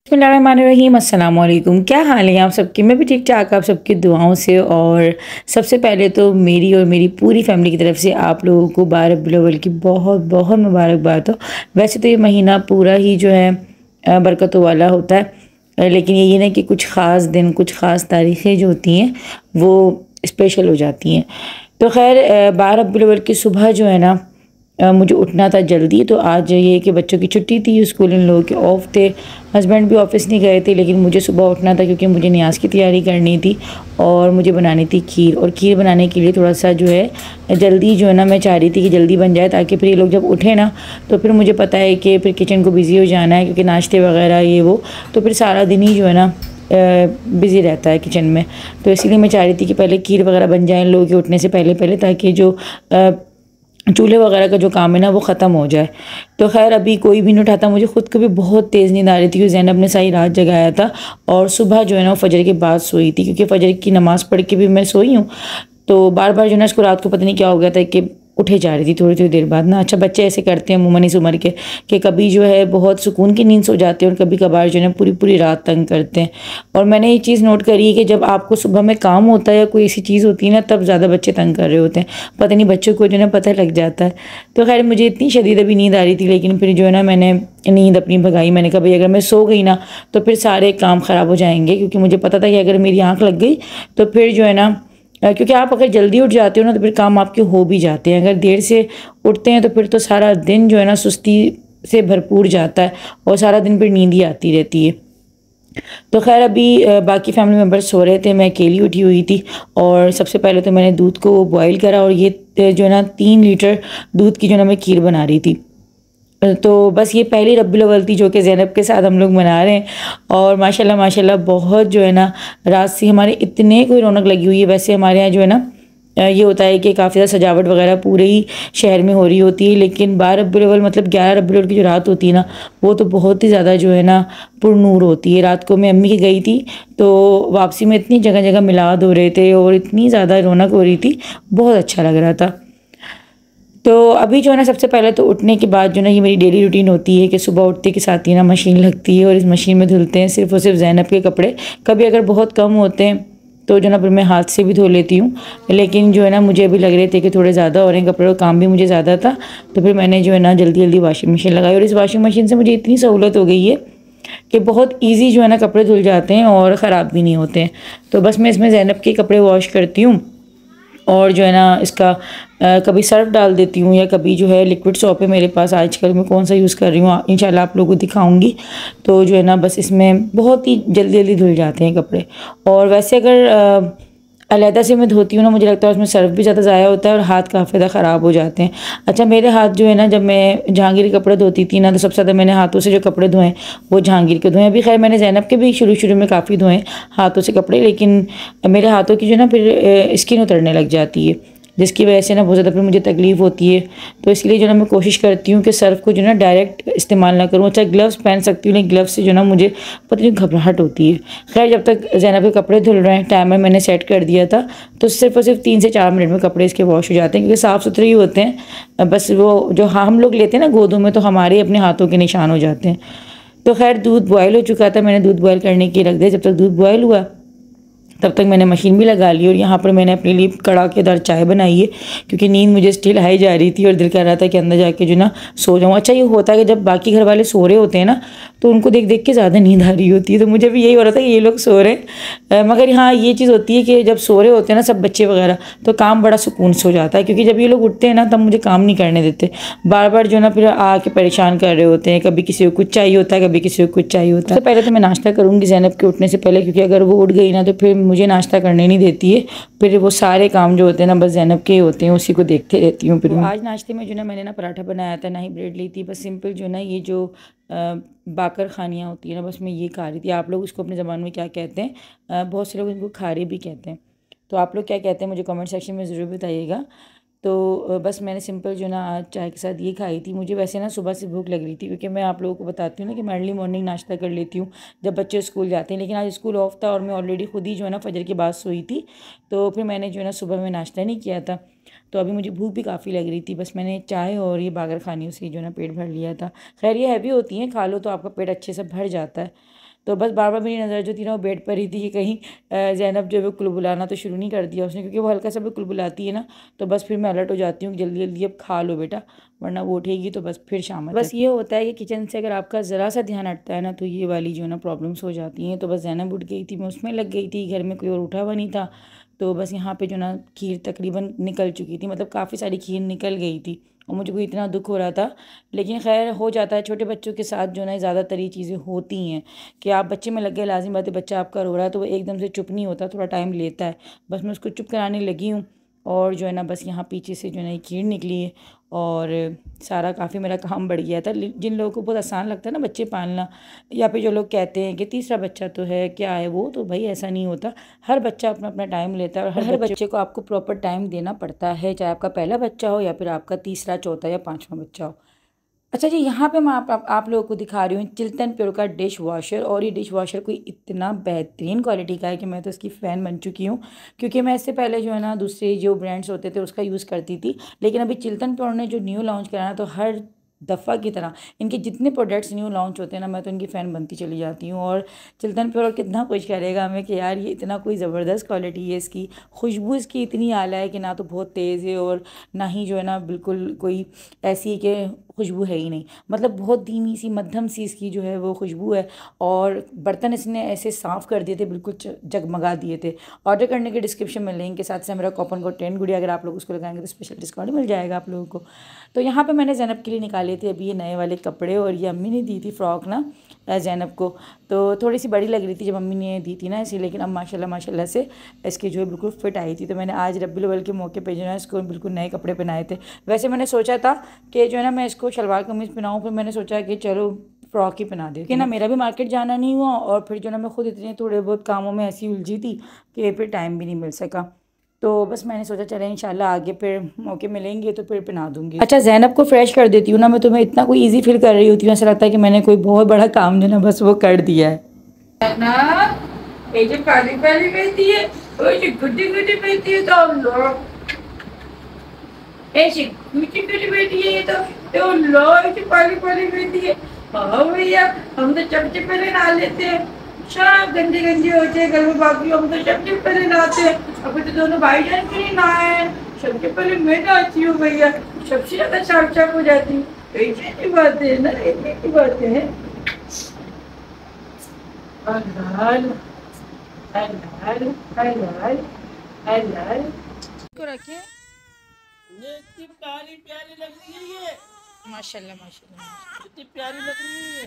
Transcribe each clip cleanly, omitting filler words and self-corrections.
बिस्मिल्लाहिर्रहमानिर्रहीम। अस्सलाम वालेकुम। क्या हाल है आप सबकी? मैं भी ठीक ठाक, आप सबकी दुआओं से। और सबसे पहले तो मेरी और मेरी पूरी फैमिली की तरफ से आप लोगों को 12 रबीउल अव्वल की बहुत बहुत मुबारकबाद हो। वैसे तो ये महीना पूरा ही जो है बरकतों वाला होता है, लेकिन ये ना कि कुछ ख़ास दिन, कुछ ख़ास तारीख़ें जो होती हैं वो स्पेशल हो जाती हैं। तो खैर 12 रबीउल अव्वल की सुबह जो है ना मुझे उठना था जल्दी। तो आज ये कि बच्चों की छुट्टी थी, स्कूल इन लोगों के ऑफ थे, हस्बैंड भी ऑफिस नहीं गए थे, लेकिन मुझे सुबह उठना था क्योंकि मुझे न्याज़ की तैयारी करनी थी और मुझे बनानी थी खीर। और खीर बनाने के लिए थोड़ा सा जो है जल्दी जो है ना मैं चाह रही थी कि जल्दी बन जाए, ताकि फिर ये लोग जब उठे ना तो फिर मुझे पता है कि फिर किचन को बिज़ी हो जाना है, क्योंकि नाश्ते वगैरह ये वो, तो फिर सारा दिन ही जो है ना बिज़ी रहता है किचन में। तो इसीलिए मैं चाह रही थी कि पहले खीर वगैरह बन जाए लोगों के उठने से पहले पहले, ताकि जो चूल्हे वगैरह का जो काम है ना वो ख़त्म हो जाए। तो खैर अभी कोई भी नहीं उठाता, मुझे ख़ुद को भी बहुत तेज़ नींद आ रही थी क्योंकि ज़ैनब ने सारी रात जगाया था और सुबह जो है ना वो फजर के बाद सोई थी, क्योंकि फजर की नमाज़ पढ़ के भी मैं सोई हूँ। तो बार बार जो है ना इसको रात को पता नहीं क्या हो गया था कि उठे जा रही थी थोड़ी थोड़ी देर बाद ना। अच्छा, बच्चे ऐसे करते हैं अमूमन इस उम्र के कि कभी जो है बहुत सुकून की नींद सो जाते हैं और कभी कभार जो है पूरी पूरी रात तंग करते हैं। और मैंने ये चीज़ नोट करी है कि जब आपको सुबह में काम होता है या कोई ऐसी चीज़ होती है ना, तब ज़्यादा बच्चे तंग कर रहे होते हैं, पता नहीं बच्चों को जो है पता लग जाता है। तो खैर मुझे इतनी शदीद अभी नींद आ रही थी, लेकिन फिर जो है ना मैंने नींद अपनी भगाई। मैंने कहा भाई अगर मैं सो गई ना तो फिर सारे काम ख़राब हो जाएंगे, क्योंकि मुझे पता था कि अगर मेरी आँख लग गई तो फिर जो है ना, क्योंकि आप अगर जल्दी उठ जाते हो ना तो फिर काम आपके हो भी जाते हैं। अगर देर से उठते हैं तो फिर तो सारा दिन जो है ना सुस्ती से भरपूर जाता है और सारा दिन फिर नींद ही आती रहती है। तो खैर अभी बाकी फैमिली मेम्बर्स सो रहे थे, मैं अकेली उठी हुई थी। और सबसे पहले तो मैंने दूध को बॉईल करा और ये जो है ना 3 लीटर दूध की जो है ना मैं खीर बना रही थी। तो बस ये पहली रबीउल अव्वल थी जो कि ज़ैनब के साथ हम लोग मना रहे हैं। और माशाल्लाह माशाल्लाह बहुत जो है ना रात से हमारे इतने कोई रौनक लगी हुई है। वैसे हमारे यहाँ जो है ना ये होता है कि काफ़ी ज़्यादा सजावट वगैरह पूरे ही शहर में हो रही होती है, लेकिन 12 रबीउल अव्वल मतलब 11 रबीउल अव्वल की जो रात होती है ना वो तो बहुत ही ज़्यादा जो है ना पुरनूर होती है। रात को मैं अम्मी की गई थी तो वापसी में इतनी जगह जगह मिलाद हो रहे थे और इतनी ज़्यादा रौनक हो रही थी, बहुत अच्छा लग रहा था। तो अभी जो है ना सबसे पहले तो उठने के बाद जो ना ये मेरी डेली रूटीन होती है कि सुबह उठते के साथ ही ना मशीन लगती है और इस मशीन में धुलते हैं सिर्फ़ और सिर्फ ज़ैनब के कपड़े। कभी अगर बहुत कम होते हैं तो जो ना फिर मैं हाथ से भी धो लेती हूँ, लेकिन जो है ना मुझे अभी लग रहे थे कि थोड़े ज़्यादा हो रहे हैं कपड़े और काम भी मुझे ज़्यादा था, तो फिर मैंने जो है ना जल्दी जल्दी वॉशिंग मशीन लगाई। और इस वॉशिंग मशीन से मुझे इतनी सहूलत हो गई है कि बहुत ईजी जो है ना कपड़े धुल जाते हैं और ख़राब भी नहीं होते हैं। तो बस मैं इसमें ज़ैनब के कपड़े वॉश करती हूँ और जो है ना इसका कभी सर्फ डाल देती हूँ या कभी जो है लिक्विड सोप है मेरे पास, आजकल मैं कौन सा यूज़ कर रही हूँ इंशाल्लाह आप लोगों को दिखाऊंगी। तो जो है ना बस इसमें बहुत ही जल्दी जल्दी धुल जाते हैं कपड़े। और वैसे अगर अलहदा से मैं धोती हूँ ना, मुझे लगता है उसमें सर्फ भी ज़्यादा ज़ाया होता है और हाथ काफ़ी ज़्यादा ख़राब हो जाते हैं। अच्छा, मेरे हाथ जो है ना जब मैं जहांगीर के कपड़े धोती थी ना तो सबसे ज़्यादा मैंने हाथों से जो कपड़े धोए वो जहांगीर के धोए। अभी खैर मैंने ज़ैनब के भी शुरू शुरू में काफ़ी धोए हाथों से कपड़े, लेकिन मेरे हाथों की जो ना फिर स्किन उतरने लग जाती है, जिसकी वजह से ना बहुत ज़्यादा फिर मुझे तकलीफ़ होती है। तो इसलिए जो ना मैं कोशिश करती हूँ कि सर्फ़ को जो ना डायरेक्ट इस्तेमाल ना करूँ। अच्छा, ग्लव्स पहन सकती हूँ, लेकिन ग्लव्स से जो ना मुझे पता नहीं घबराहट होती है। खैर जब तक ज़ैनब के कपड़े धुल रहे हैं, टाइमर मैंने सेट कर दिया था, तो सिर्फ़ और सिर्फ 3 से 4 मिनट में कपड़े इसके वॉश हो जाते हैं, क्योंकि साफ़ सुथरे ही होते हैं। बस वो जो हम लोग लेते हैं ना गोदों में, तो हमारे अपने हाथों के निशान हो जाते हैं। तो खैर दूध बॉयल हो चुका था, मैंने दूध बॉयल करने के रख दिया। जब तक दूध बॉयल हुआ तब तक मैंने मशीन भी लगा ली और यहाँ पर मैंने अपने लिए कड़ाकेदार चाय बनाई है, क्योंकि नींद मुझे स्टिल आई जा रही थी और दिल कर रहा था कि अंदर जाके जो ना सो जाऊँ। अच्छा, ये होता है कि जब बाकी घर वाले सो रहे होते हैं ना तो उनको देख देख के ज़्यादा नींद आ रही होती है, तो मुझे भी यही हो रहा था कि ये लोग सो रहे हैं। मगर हाँ ये चीज़ होती है कि जब सो रहे होते हैं ना सब बच्चे वगैरह, तो काम बड़ा सुकून से हो जाता है, क्योंकि जब ये लोग उठते हैं ना तब मुझे काम नहीं करने देते, बार बार जो ना फिर आके परेशान कर रहे होते हैं। कभी किसी को कुछ चाहिए होता है, कभी किसी को कुछ चाहिए होता है। तो पहले तो मैं नाश्ता करूँगी ज़ैनब के उठने से पहले, क्योंकि अगर वो उठ गई ना तो फिर मुझे नाश्ता करने नहीं देती है। फिर वो सारे काम जो होते हैं ना बस ज़ैनब के होते हैं, उसी को देखते रहती हूँ। फिर तो आज नाश्ते में जो ना मैंने ना पराठा बनाया था, ना ही ब्रेड ली थी, बस सिंपल जो ना ये जो बाकर खानियाँ होती है ना, बस मैं ये खा रही थी। आप लोग उसको अपने ज़बान में क्या कहते हैं? बहुत से लोग इनको खारे भी कहते हैं। तो आप लोग क्या कहते हैं मुझे कमेंट सेक्शन में ज़रूर बताइएगा। तो बस मैंने सिंपल जो ना आज चाय के साथ ये खाई थी। मुझे वैसे ना सुबह से भूख लग रही थी, क्योंकि मैं आप लोगों को बताती हूँ ना कि मैं अर्ली मॉर्निंग नाश्ता कर लेती हूँ जब बच्चे स्कूल जाते हैं, लेकिन आज स्कूल ऑफ था और मैं ऑलरेडी खुद ही जो है ना फजर के बाद सोई थी, तो फिर मैंने जो है ना सुबह में नाश्ता नहीं किया था। तो अभी मुझे भूख भी काफ़ी लग रही थी, बस मैंने चाय और ये बागर खानी उससे जो ना पेट भर लिया था। खैर ये हैवी होती हैं, खा लो तो आपका पेट अच्छे से भर जाता है। तो बस बार बार मेरी नज़र जो थी ना वो बेड पर ही थी कि कहीं ज़ैनब जो है वो कुलबुलाना तो शुरू नहीं कर दिया उसने, क्योंकि वो हल्का सा भी कुलबुलाती है ना तो बस फिर मैं अलर्ट हो जाती हूँ कि जल्दी जल्दी अब खा लो बेटा, वरना वो उठेगी तो बस फिर शाम। बस ये होता है कि किचन से अगर आपका ज़रा सा ध्यान हटता है ना तो ये वाली जो है ना प्रॉब्लम्स हो जाती हैं। तो बस ज़ैनब उठ गई थी, मैं उसमें लग गई थी, घर में कोई और उठा हुआ नहीं था। तो बस यहाँ पे जो ना खीर तकरीबन निकल चुकी थी, मतलब काफ़ी सारी खीर निकल गई थी और मुझे कोई इतना दुख हो रहा था। लेकिन खैर हो जाता है, छोटे बच्चों के साथ जो ना ज़्यादातर ये चीज़ें होती हैं कि आप बच्चे में लग गए, लाजिम बात है बच्चा आपका रो रहा है तो वो एकदम से चुप नहीं होता, थोड़ा टाइम लेता है। बस मैं उसको चुप कराने लगी हूँ और जो है ना बस यहाँ पीछे से जो है ना ये खीर निकली है और सारा काफ़ी मेरा काम बढ़ गया था। जिन लोगों को बहुत आसान लगता है ना बच्चे पालना, या फिर जो लोग कहते हैं कि तीसरा बच्चा तो है क्या है वो, तो भाई ऐसा नहीं होता। हर बच्चा अपना अपना टाइम लेता है और हर बच्चे को आपको प्रॉपर टाइम देना पड़ता है, चाहे आपका पहला बच्चा हो या फिर आपका तीसरा, चौथा या पाँचवा बच्चा हो। अच्छा जी, यहाँ पे मैं आप लोगों को दिखा रही हूँ चिल्तन प्योर का डिश वॉशर, और ये डिश वॉशर कोई इतना बेहतरीन क्वालिटी का है कि मैं तो इसकी फ़ैन बन चुकी हूँ। क्योंकि मैं इससे पहले जो है ना दूसरे जो ब्रांड्स होते थे उसका यूज़ करती थी, लेकिन अभी चिल्तन प्योर ने जो न्यू लॉन्च करा ना तो हर दफ़ा की तरह इनके जितने प्रोडक्ट्स न्यू लॉन्च होते हैं ना मैं तो इनकी फ़ैन बनती चली जाती हूँ। और चिल्तन प्योर कितना कुछ करेगा हमें कि यार ये इतना कोई ज़बरदस्त क्वालिटी है इसकी, खुशबू इसकी इतनी आला है कि ना तो बहुत तेज़ है और ना ही जो है ना बिल्कुल कोई ऐसी है कि खुशबू है ही नहीं, मतलब बहुत धीमी सी मध्यम सी इसकी जो है वो खुशबू है। और बर्तन इसने ऐसे साफ़ कर दिए थे, बिल्कुल जगमगा दिए थे। ऑर्डर करने के डिस्क्रिप्शन में लिंक के साथ से मेरा कूपन कोड 10 गुड़िया, अगर आप लोग उसको लगाएंगे तो स्पेशल डिस्काउंट मिल जाएगा आप लोगों को। तो यहाँ पे मैंने ज़ैनब के लिए निकाले थे अभी ये नए वाले कपड़े, और ये अम्मी ने दी थी फ्रॉक ना ज़ैनब को, तो थोड़ी सी बड़ी लग रही थी जब अम्मी ने दी थी ना इसी, लेकिन अब माशाल्लाह माशाल्लाह से इसकी जो है बिल्कुल फिट आई थी। तो मैंने आज रब्बी अव्वल के मौके पे जो है इसको बिल्कुल नए कपड़े पहनाए थे। वैसे मैंने सोचा था कि जो है ना मैं इसको शलवार कमीज़ पहनाऊँ, फिर मैंने सोचा कि चलो फ्रॉक ही पहना देती हूँ ना, मेरा भी मार्केट जाना नहीं हुआ और फिर जो ना मैं खुद इतने थोड़े बहुत कामों में ऐसी उलझी थी कि फिर टाइम भी नहीं मिल सका। तो बस मैंने सोचा चले इंशाल्लाह आगे फिर मौके मिलेंगे तो फिर पहना दूंगी। अच्छा ज़ैनब को फ्रेश कर देती हूँ ना मैं, तुम्हें इतना कोई इजी फील कर रही होती हूँ, ऐसा लगता है कि मैंने कोई बहुत बड़ा काम जो ना बस वो कर दिया है ना। ये जो काली काली बेटी है वो जो गुड्डी गुड्डी बेटी है, तो ऐसी गुड्डी गुड्डी बेटी है ये तो लो ऐसी काली काली बेटी है। हाँ भैया हम तो चपचे पहले नहा लेते हैं, सब गंदे गंदे होते हैं घर में, बाकी हम तो सबसे पहले नहाते हैं। अभी तो दोनों भाईजान भी नहीं नहाए हैं, सबसे पहले मैं नहाती हूँ भैया, सबसे ज्यादा साफ साफ हो जाती हूँ। ऐसी की बात है ना, ऐसी की बात है। को रखे इतनी प्यारी प्यारी लग रही है ये, माशाल्लाह माशाल्लाह, इतनी प्यारी लग रही है।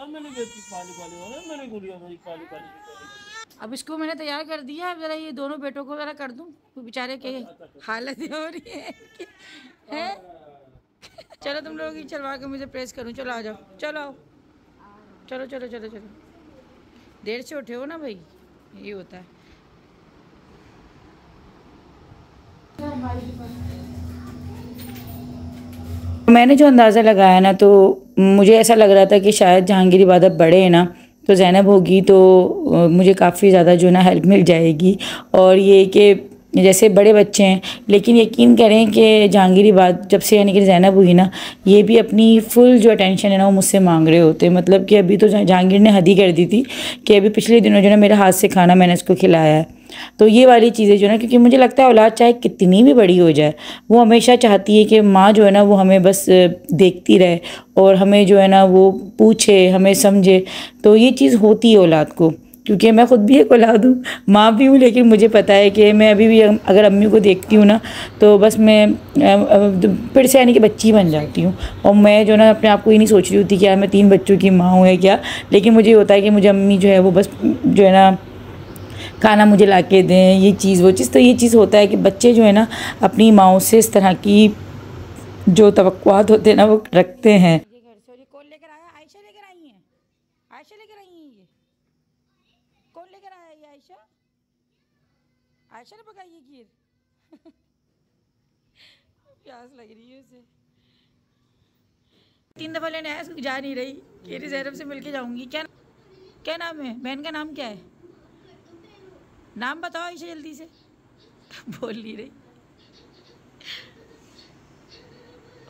मैंने बेटी काली काली वाला, मैंने गुड़िया मेरी काली काली। अब इसको मैंने तैयार कर दिया, अब जरा ये दोनों बेटों को जरा कर दूं, बेचारे के हालत हो रही है। चलो तुम लोग ही चलवा के मुझे प्रेस करूं, चलो आ जाओ, चलो आओ, चलो चलो चलो चलो, देर से उठे हो ना भाई, ये होता है। मैंने जो अंदाज़ा लगाया ना तो मुझे ऐसा लग रहा था कि शायद जहांगीर इबादत बड़े हैं ना तो ज़ैनब होगी तो मुझे काफ़ी ज़्यादा जो ना हेल्प मिल जाएगी। और ये कि जैसे बड़े बच्चे हैं, लेकिन यकीन करें कि जहांगीर इबादत जब से यानी कि ज़ैनब हुई ना, ये भी अपनी फुल जो अटेंशन है ना वो मुझसे मांग रहे होते, मतलब कि अभी तो जहांगीर ने हद ही कर दी थी कि अभी पिछले दिनों जो ना मेरे हाथ से खाना मैंने इसको खिलाया है। तो ये वाली चीज़ें जो ना, क्योंकि मुझे लगता है औलाद चाहे कितनी भी बड़ी हो जाए वो हमेशा चाहती है कि माँ जो है ना वो हमें बस देखती रहे और हमें जो है ना वो पूछे, हमें समझे। तो ये चीज़ होती है औलाद को, क्योंकि मैं खुद भी एक औलाद हूँ, माँ भी हूँ, लेकिन मुझे पता है कि मैं अभी भी अगर अम्मी को देखती हूँ ना तो बस मैं फिर से यानी कि बच्ची बन जाती हूँ। और मैं जो ना अपने आप को ये नहीं सोच रही होती कि यार मैं 3 बच्चों की माँ हूँ या क्या, लेकिन मुझे होता है कि मुझे अम्मी जो है वो बस जो है ना खाना मुझे ला के दें, ये चीज़ वो चीज़। तो ये चीज़ होता है कि बच्चे जो है ना अपनी माँओं से इस तरह की जो तवक्कुआत होते हैं ना वो रखते हैं। ये घर से, और ये कौन लेकर आया? आयशा लेकर आई है, आयशा लेकर आई है। ये कौन लेकर आया? ये आयशा, आयशा ने पकाई ये खीर। प्यास लग रही है उसे, 3 दफ़ा लेने आया, जा नहीं रही, कह रही ज़ैनब से मिलके जाऊंगी। क्या क्या नाम है? बहन का नाम क्या है? नाम बताओ आयशा जल्दी से। बोल नहीं रही।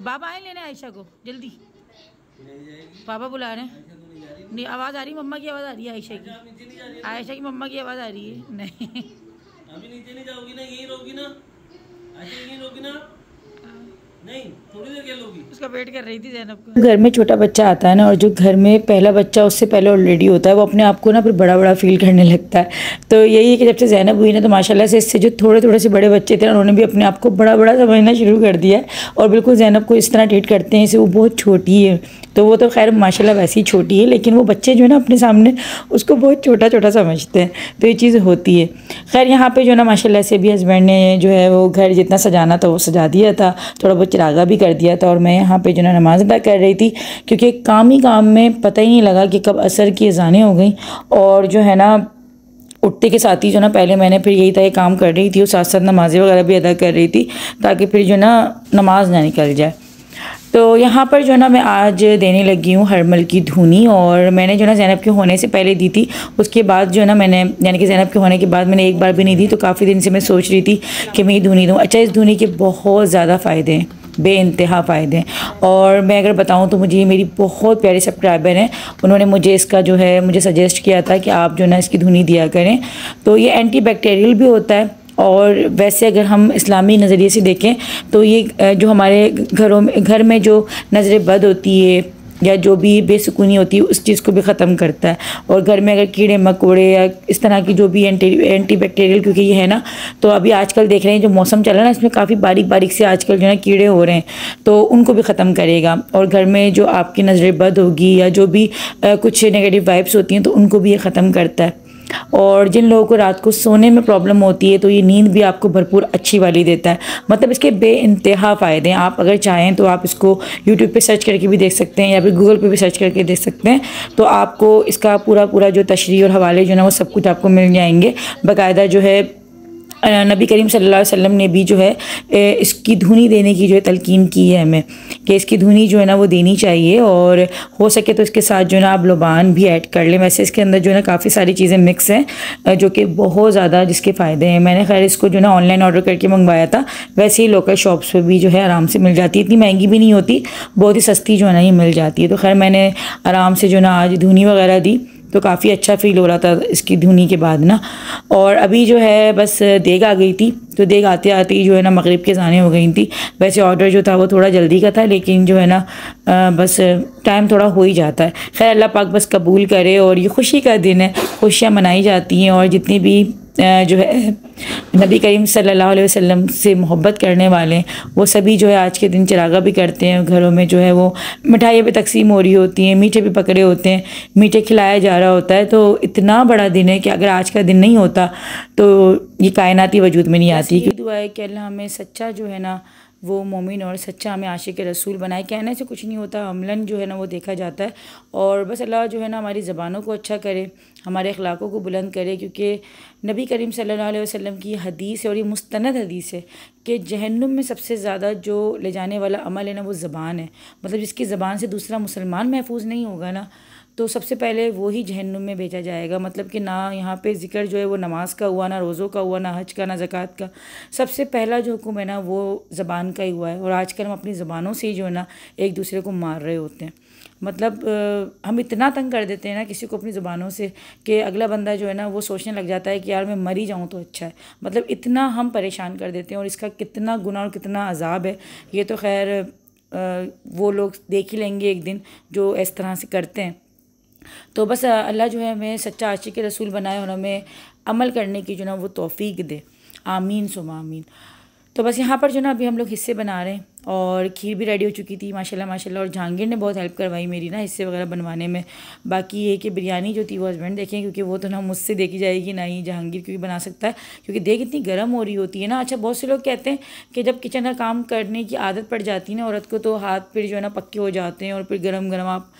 बाबा आए लेने आयशा को जल्दी, पापा बुला रहे हैं। नहीं, आवाज़ आ रही, मम्मा की आवाज़ आ रही है, आयशा की। आप नीचे नहीं जा रही है? आयशा की मम्मा की आवाज़ आ रही है। नहीं, अभी नीचे नहीं जाओगी ना, यहीं रहोगी ना? अच्छा यहीं रहोगी ना? नहीं, थोड़ी देर क्या लोगी? उसका वेट कर रही थी ज़ैनब को। घर में छोटा बच्चा आता है ना, और जो घर में पहला बच्चा उससे पहले ऑलरेडी होता है, वो अपने आप को ना फिर बड़ा बड़ा फील करने लगता है। तो यही है कि जब से ज़ैनब हुई ना, तो माशाल्लाह से इससे जो थोड़े थोड़े से बड़े बच्चे थे ना, उन्होंने भी अपने आप को बड़ा बड़ा समझना शुरू कर दिया है, और बिल्कुल ज़ैनब को इस तरह ट्रीट करते हैं जैसे वो बहुत छोटी है। तो वो तो खैर माशाल्लाह वैसे ही छोटी है, लेकिन वो बच्चे जो है ना अपने सामने उसको बहुत छोटा छोटा समझते हैं। तो ये चीज़ होती है। खैर यहाँ पे जो है ना माशाल्लाह से भी हस्बैंड ने जो है वो घर जितना सजाना था वो सजा दिया था, थोड़ा बहुत चिरागा भी कर दिया था, और मैं यहाँ पे जो है नमाज़ अदा कर रही थी, क्योंकि काम ही काम में पता ही नहीं लगा कि कब असर की अज़ानें हो गई। और जो है ना उठते के साथ ही जो ना पहले मैंने फिर यही था ये काम कर रही थी, और साथ साथ नमाज़ें वगैरह भी अदा कर रही थी, ताकि फिर जो ना नमाज ना निकल जाए। तो यहाँ पर जो है ना मैं आज देने लगी हूँ हरमल की धुनी, और मैंने जो ना ज़ैनब के होने से पहले दी थी। उसके बाद जो है ना मैंने, यानी कि ज़ैनब के होने के बाद मैंने एक बार भी नहीं दी, तो काफ़ी दिन से मैं सोच रही थी कि मैं ये धुनी दूँ। अच्छा, इस धुनी के बहुत ज़्यादा फ़ायदे हैं, बेइंतहा फ़ायदे हैं। और मैं अगर बताऊँ तो मुझे मेरी बहुत प्यारे सब्सक्राइबर हैं, उन्होंने मुझे इसका जो है मुझे सजेस्ट किया था कि आप जो ना इसकी धुनी दिया करें। तो ये एंटी बैक्टीरियल भी होता है, और वैसे अगर हम इस्लामी नज़रिए से देखें तो ये जो हमारे घर में जो नज़र बद होती है या जो भी बेसुकूनी होती है उस चीज़ को भी ख़त्म करता है। और घर में अगर कीड़े मकोड़े या इस तरह की जो भी एंटी बैक्टीरियल, क्योंकि ये है ना, तो अभी आजकल देख रहे हैं जो मौसम चल रहा है ना, इसमें काफ़ी बारीक बारीक से आजकल जो है कीड़े हो रहे हैं, तो उनको भी ख़त्म करेगा। और घर में जो आपकी नज़र बद होगी या जो भी कुछ नेगेटिव वाइब्स होती हैं, तो उनको भी ये ख़त्म करता है। और जिन लोगों को रात को सोने में प्रॉब्लम होती है, तो ये नींद भी आपको भरपूर अच्छी वाली देता है। मतलब इसके बेइंतहा फ़ायदे हैं। आप अगर चाहें तो आप इसको यूट्यूब पे सर्च करके भी देख सकते हैं, या फिर गूगल पे भी सर्च करके देख सकते हैं। तो आपको इसका पूरा पूरा जो तशरीह और हवाले जो है ना वो सब कुछ आपको मिल जाएंगे। बाकायदा जो है नबी करीम सल्लल्लाहु अलैहि वसल्लम ने भी जो है इसकी धुनी देने की जो है तलकीन की है हमें, कि इसकी धुनी जो है ना वो देनी चाहिए, और हो सके तो इसके साथ जो है ना आप लुबान भी ऐड कर लें। वैसे इसके अंदर जो है ना काफ़ी सारी चीज़ें मिक्स हैं, जो कि बहुत ज़्यादा जिसके फ़ायदे हैं। मैंने खैर इसको जो है ना ऑनलाइन ऑर्डर करके मंगवाया था, वैसे ही लोकल शॉप्स पर भी जो है आराम से मिल जाती है, इतनी महंगी भी नहीं होती, बहुत ही सस्ती जो है ना ये मिल जाती है। तो खैर मैंने आराम से जो है ना आज धुनी वगैरह दी, तो काफ़ी अच्छा फ़ील हो रहा था इसकी धुनी के बाद ना। और अभी जो है बस देग आ गई थी, तो देग आते आते ही जो है ना मगरिब के अज़ानें हो गई थी। वैसे ऑर्डर जो था वो थोड़ा जल्दी का था, लेकिन जो है ना बस टाइम थोड़ा हो ही जाता है। खैर अल्लाह पाक बस कबूल करे, और ये खुशी का दिन है, खुशियाँ मनाई जाती हैं, और जितनी भी जो है नबी करीम सल्लल्लाहु अलैहि वसल्लम से मोहब्बत करने वाले वो सभी जो है आज के दिन चिरागा भी करते हैं। घरों में जो है वो मिठाइयाँ भी तकसीम हो रही होती हैं, मीठे भी पकड़े होते हैं, मीठे खिलाया जा रहा होता है। तो इतना बड़ा दिन है कि अगर आज का दिन नहीं होता तो ये कायनाती वजूद में नहीं आती। कि दुआ है कि अल्लाह हमें सच्चा जो है ना वो मोमिन और सच्चा हमें आशिक रसूल बनाए। कहने से कुछ नहीं होता, अमलन जो है ना वो देखा जाता है। और बस अल्लाह जो है ना हमारी ज़बानों को अच्छा करे, हमारे अखलाक़ों को बुलंद करे, क्योंकि नबी करीम सल्लल्लाहु अलैहि वसल्लम की हदीस है, और ये मुस्तनद हदीस है कि जहन्नुम में सबसे ज़्यादा जो ले जाने वाला अमल है ना वो ज़बान है। मतलब जिसकी ज़बान से दूसरा मुसलमान महफूज नहीं होगा ना, तो सबसे पहले वो ही जहन्नुम में भेजा जाएगा। मतलब कि ना यहाँ पे ज़िक्र जो है वो नमाज का हुआ, ना रोज़ों का हुआ, ना हज का, ना ज़कात का। सबसे पहला जो हुक्म है ना वो ज़बान का ही हुआ है। और आजकल हम अपनी ज़बानों से ही जो है ना एक दूसरे को मार रहे होते हैं। मतलब हम इतना तंग कर देते हैं ना किसी को अपनी ज़ुबानों से, कि अगला बंदा जो है ना वो सोचने लग जाता है कि यार मैं मर ही जाऊँ तो अच्छा है। मतलब इतना हम परेशान कर देते हैं, और इसका कितना गुनाह और कितना अजाब है ये तो खैर वो लोग देख ही लेंगे एक दिन जो इस तरह से करते हैं। तो बस अल्लाह जो है हमें सच्चा आशिक रसूल बनाए, और हमें अमल करने की जो ना वो तौफीक दे। आमीन सुमा आमीन। तो बस यहाँ पर जो ना अभी हम लोग हिस्से बना रहे हैं, और खीर भी रेडी हो चुकी थी माशाल्लाह माशाल्लाह। और जहांगीर ने बहुत हेल्प करवाई मेरी ना हिस्से वगैरह बनवाने में। बाकी ये कि बिरयानी जो थी वो हस्बैंड देखें, क्योंकि वो तो ना मुझसे देखी जाएगी ना ही जहांगीर क्योंकि बना सकता है, क्योंकि देख इतनी गर्म हो रही होती है ना। अच्छा, बहुत से लोग कहते हैं कि जब किचन का काम करने की आदत पड़ जाती है ना औरत को, तो हाथ फिर जो है ना पक्के हो जाते हैं, और फिर गरम गरम आप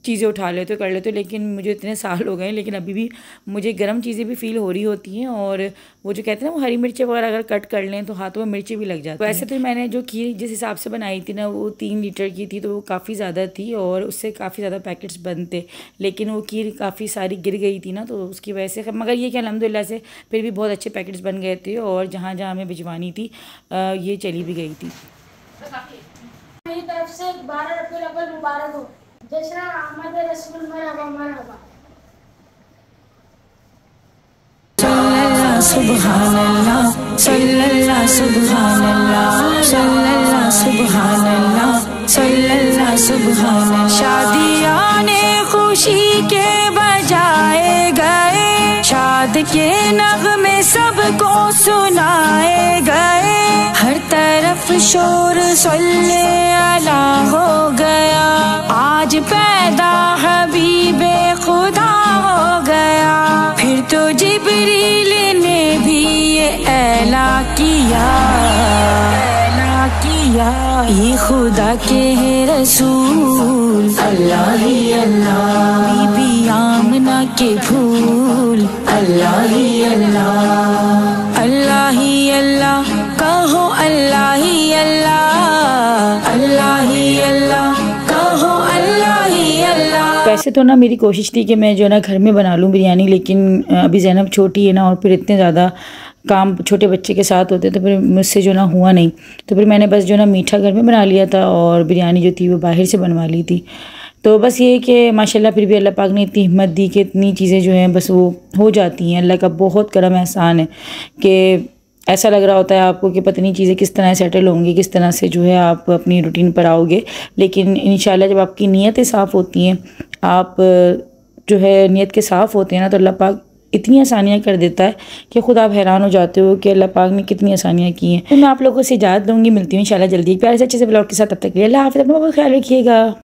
चीज़ें उठा लेते हो, कर लेते हो। लेकिन मुझे इतने साल हो गए, लेकिन अभी भी मुझे गर्म चीज़ें भी फील हो रही होती हैं। और वो जो कहते हैं ना वो हरी मिर्चें वगैरह अगर कट कर लें तो हाथों में मिर्ची भी लग जाती है। वैसे तो मैंने जो खीर जिस हिसाब से बनाई थी ना वो 3 लीटर की थी, तो वो काफ़ी ज़्यादा थी, और उससे काफ़ी ज़्यादा पैकेट्स बनते, लेकिन वो खीर काफ़ी सारी गिर गई थी ना, तो उसकी वजह से। मगर ये कि अल्हम्दुलिल्लाह से फिर भी बहुत अच्छे पैकेट्स बन गए थे, और जहाँ जहाँ हमें भिजवानी थी ये चली भी गई थी। मेरी तरफ से 12 रबीउल अव्वल मुबारक हो। जशरा अहमद रसूल मरहबा मरहबा। सुबहानल्लाह सल्लल्लाह सुबहानल्लाह सल्लल्लाह सुबहानल्लाह सल्लल्लाह सुबहानल्लाह। शादियाँ ने खुशी के बजाए गए, शाद के नगमे सबको सुनाए गए, हर तरफ शोर सल्ले अला हो गया, आज पैदा हबीबे खुदा हो गया। फिर तो जिब्रील ने भी ये ऐला किया, ये खुदा के है रसूल, अल्लाह ही अल्लाह, बीबी आमना के फूल, अल्लाह ही अल्लाह, अल्लाह ही अल्लाह, कहो अल्लाह ही अल्लाह, अल्लाह ही अल्लाह, कहो अल्लाह ही अल्लाह। वैसे तो ना मेरी कोशिश थी कि मैं जो है ना घर में बना लूँ बिरयानी, लेकिन अभी ज़ैनब छोटी है ना, और फिर इतने ज़्यादा काम छोटे बच्चे के साथ होते तो फिर मुझसे जो ना हुआ नहीं। तो फिर मैंने बस जो ना मीठा घर में बना लिया था और बिरयानी जो थी वो बाहर से बनवा ली थी। तो बस ये कि माशाल्लाह फिर भी अल्लाह पाक ने इतनी हिम्मत दी कि इतनी चीज़ें जो हैं बस वो हो जाती हैं। अल्लाह का बहुत करम एहसान है कि ऐसा लग रहा होता है आपको कि पता नहीं चीज़ें किस तरह सेटल होंगी, किस तरह से जो है आप अपनी रूटीन पर आओगे, लेकिन इंशाल्लाह जब आपकी नीयतें साफ़ होती हैं, आप जो है नीयत के साफ़ होते हैं ना, तो अल्लाह पाक इतनी आसानियाँ कर देता है कि खुद आप हैरान हो जाते हो कि अल्लाह पाक ने कितनी आसानियाँ की हैं। तो मैं आप लोगों से इजाज़त दूँगी, मिलती हूँ इंशाल्लाह जल्दी एक प्यारे से अच्छे से ब्लॉग के साथ। तब तक के लिए अल्लाह हाफ़िज़, अपना बहुत ख्याल रखिएगा।